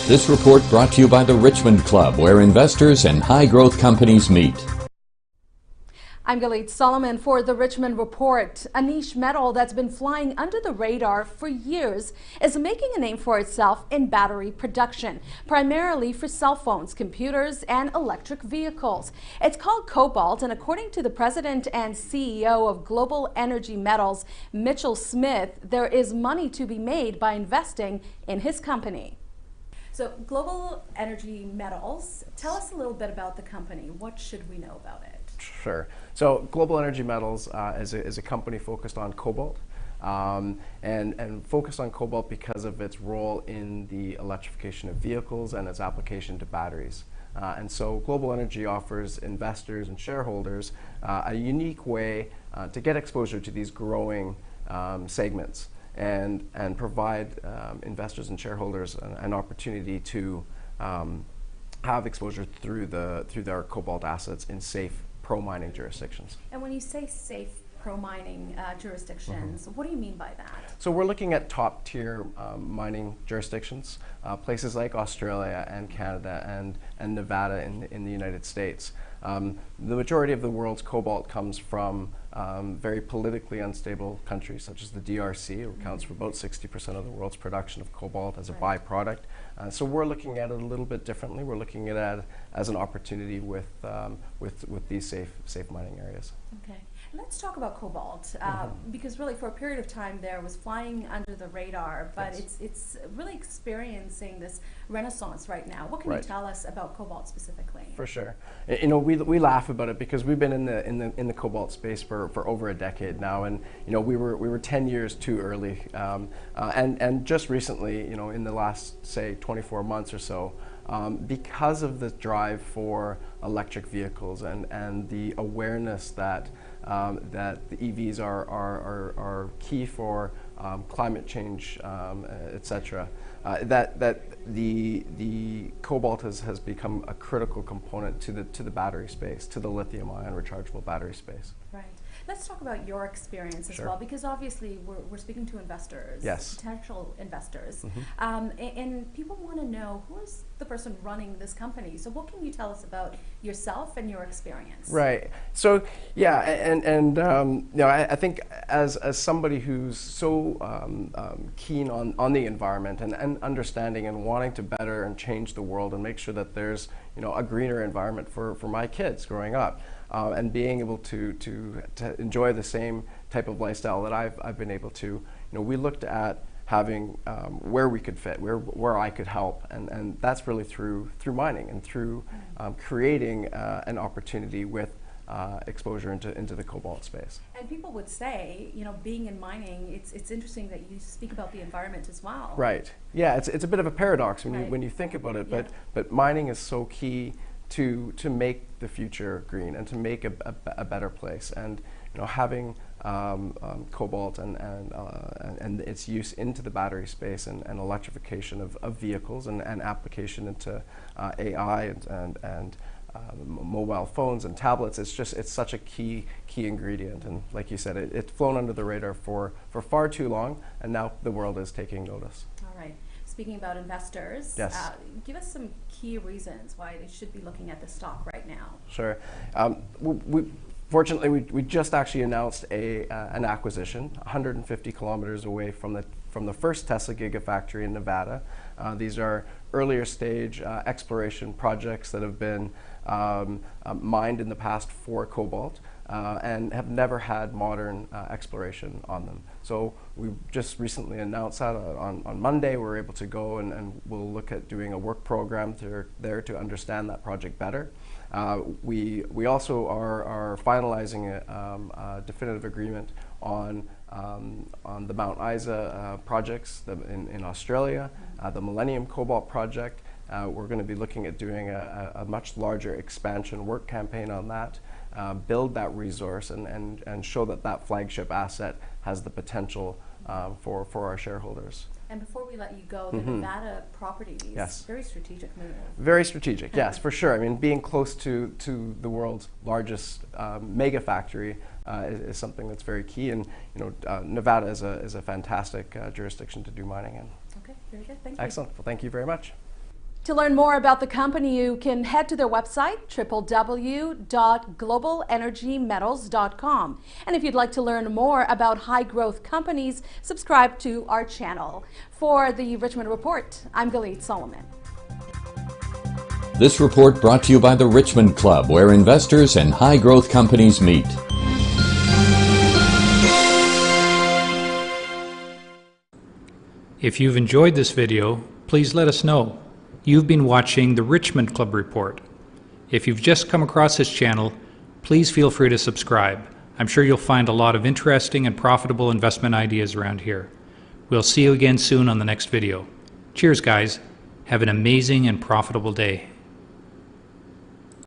This report brought to you by the Richmond Club, where investors and high-growth companies meet. I'm Galit Solomon for the Richmond Report. A niche metal that's been flying under the radar for years is making a name for itself in battery production, primarily for cell phones, computers, and electric vehicles. It's called cobalt, and according to the president and CEO of Global Energy Metals, Mitchell Smith, there is money to be made by investing in his company. So Global Energy Metals, tell us a little bit about the company. What should we know about it? Sure. So Global Energy Metals is a company focused on cobalt and focused on cobalt because of its role in the electrification of vehicles and its application to batteries. And so Global Energy offers investors and shareholders a unique way to get exposure to these growing segments and provide investors and shareholders an opportunity to have exposure through their cobalt assets in safe pro-mining jurisdictions. And when you say safe pro-mining jurisdictions, what do you mean by that? So we're looking at top-tier mining jurisdictions, places like Australia and Canada and Nevada in the United States. The majority of the world's cobalt comes from very politically unstable countries such as the DRC. It accounts for about 60% of the world's production of cobalt as a byproduct. So we're looking at it a little bit differently. We're looking at it as an opportunity with these safe mining areas. Okay. Let's talk about cobalt, because really for a period of time there was flying under the radar, but it's really experiencing this renaissance right now. What can you tell us about cobalt specifically? For sure. You know, we laugh about it because we've been in the cobalt space for over a decade now, and you know we were 10 years too early, and just recently, you know, in the last say 24 months or so, because of the drive for electric vehicles and the awareness that the EVs are key for climate change, etc. That the cobalt has become a critical component to the battery space, to the lithium-ion rechargeable battery space. Right. Let's talk about your experience as well, because obviously we're speaking to investors, potential investors, and people want to know who is the person running this company. So what can you tell us about yourself and your experience? Right. So yeah, and you know, I think as somebody who's so keen on the environment and understanding and wanting to better and change the world and make sure that there's, you know, a greener environment for my kids growing up. And being able to enjoy the same type of lifestyle that I've been able to, you know, we looked at having where we could fit, where I could help, and that's really through mining and through creating an opportunity with exposure into the cobalt space. And people would say, you know, being in mining, it's interesting that you speak about the environment as well. Right. Yeah, it's a bit of a paradox when you think about it, but mining is so key to make the future green and to make a better place, and you know, having cobalt and its use into the battery space and electrification of vehicles and application into AI and mobile phones and tablets. It's such a key ingredient, and like you said, it's flown under the radar for far too long, and now the world is taking notice. All right. Speaking about investors, give us some key reasons why they should be looking at the stock right now. Sure. Fortunately, we just actually announced an acquisition 150 kilometers away from the first Tesla Gigafactory in Nevada. These are earlier stage exploration projects that have been mined in the past for cobalt. And have never had modern exploration on them. So we just recently announced that on Monday. We're able to go and we'll look at doing a work program there to understand that project better. We also are finalizing a definitive agreement on the Mount Isa projects in Australia, the Millennium Cobalt Project. We're going to be looking at doing a much larger expansion work campaign on that. Build that resource and show that flagship asset has the potential for our shareholders. And before we let you go, the Nevada properties, very strategic move. Very strategic, yes, for sure. I mean, being close to the world's largest mega factory is something that's very key, and you know, Nevada is a fantastic jurisdiction to do mining in. Okay, very good. Thank you. Excellent. Well, thank you very much. To learn more about the company, you can head to their website, www.globalenergymetals.com. And if you'd like to learn more about high-growth companies, subscribe to our channel. For the Richmond Report, I'm Galit Solomon. This report brought to you by the Richmond Club, where investors and high-growth companies meet. If you've enjoyed this video, please let us know. You've been watching the Richmond Club Report. If you've just come across this channel, please feel free to subscribe. I'm sure you'll find a lot of interesting and profitable investment ideas around here. We'll see you again soon on the next video. Cheers, guys. Have an amazing and profitable day.